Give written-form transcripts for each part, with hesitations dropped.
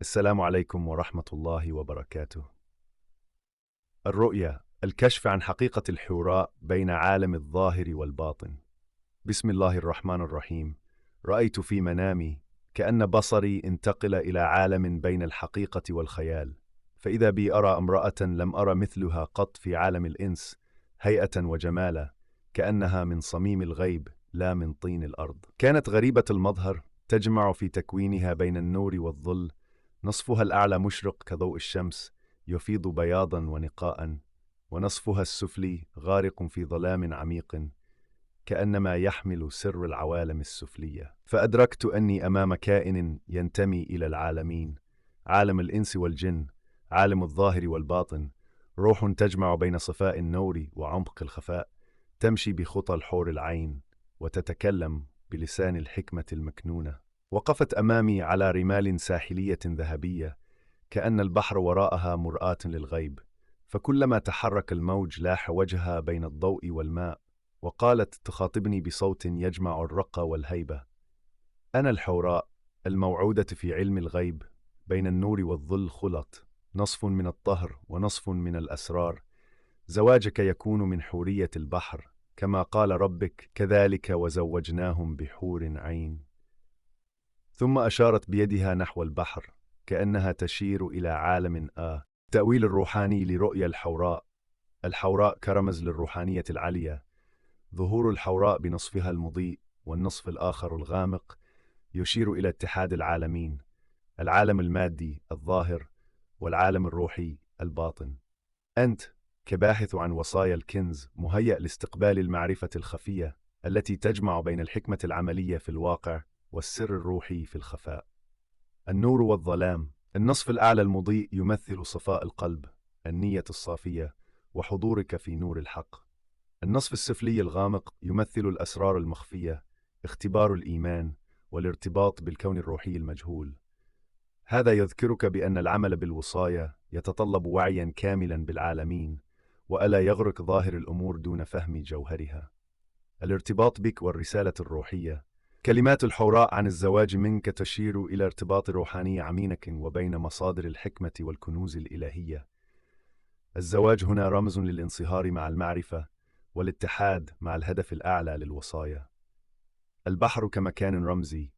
السلام عليكم ورحمة الله وبركاته. الرؤيا: الكشف عن حقيقة الحوراء بين عالم الظاهر والباطن. بسم الله الرحمن الرحيم. رأيت في منامي كأن بصري انتقل إلى عالم بين الحقيقة والخيال، فإذا بي أرى امرأة لم أرى مثلها قط في عالم الإنس، هيئة وجمالا كأنها من صميم الغيب لا من طين الأرض. كانت غريبة المظهر، تجمع في تكوينها بين النور والظل، نصفها الأعلى مشرق كضوء الشمس يفيض بياضا ونقاء، ونصفها السفلي غارق في ظلام عميق كأنما يحمل سر العوالم السفلية. فأدركت أني أمام كائن ينتمي إلى العالمين، عالم الإنس والجن، عالم الظاهر والباطن، روح تجمع بين صفاء النور وعمق الخفاء، تمشي بخطى الحور العين وتتكلم بلسان الحكمة المكنونة. وقفت أمامي على رمال ساحلية ذهبية، كأن البحر وراءها مرآة للغيب، فكلما تحرك الموج لاح وجهها بين الضوء والماء، وقالت تخاطبني بصوت يجمع الرقة والهيبة: أنا الحوراء الموعودة في علم الغيب، بين النور والظل خلط، نصف من الطهر ونصف من الأسرار، زواجك يكون من حورية البحر، كما قال ربك كذلك وزوجناهم بحور عين. ثم أشارت بيدها نحو البحر كأنها تشير إلى عالم تأويل الروحاني لرؤيا الحوراء: الحوراء كرمز للروحانية العليا، ظهور الحوراء بنصفها المضيء والنصف الآخر الغامق يشير إلى اتحاد العالمين، العالم المادي الظاهر والعالم الروحي الباطن. أنت كباحث عن وصايا الكنز مهيأ لاستقبال المعرفة الخفية التي تجمع بين الحكمة العملية في الواقع والسر الروحي في الخفاء. النور والظلام: النصف الأعلى المضيء يمثل صفاء القلب، النية الصافية، وحضورك في نور الحق. النصف السفلي الغامق يمثل الأسرار المخفية، اختبار الإيمان والارتباط بالكون الروحي المجهول. هذا يذكرك بأن العمل بالوصايا يتطلب وعيا كاملا بالعالمين، وألا يغرق ظاهر الأمور دون فهم جوهرها. الارتباط بك والرسالة الروحية: كلمات الحوراء عن الزواج منك تشير إلى ارتباط روحاني عميق وبين مصادر الحكمة والكنوز الإلهية. الزواج هنا رمز للانصهار مع المعرفة والاتحاد مع الهدف الأعلى للوصايا. البحر كمكان رمزي: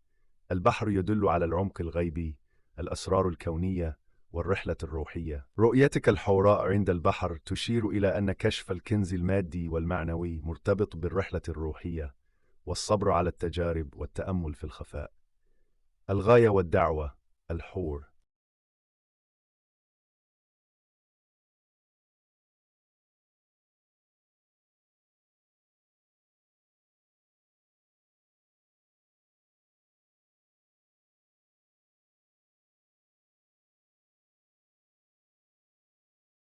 البحر يدل على العمق الغيبي، الأسرار الكونية والرحلة الروحية. رؤيتك الحوراء عند البحر تشير إلى أن كشف الكنز المادي والمعنوي مرتبط بالرحلة الروحية والصبر على التجارب والتأمل في الخفاء. الغاية والدعوة: الحور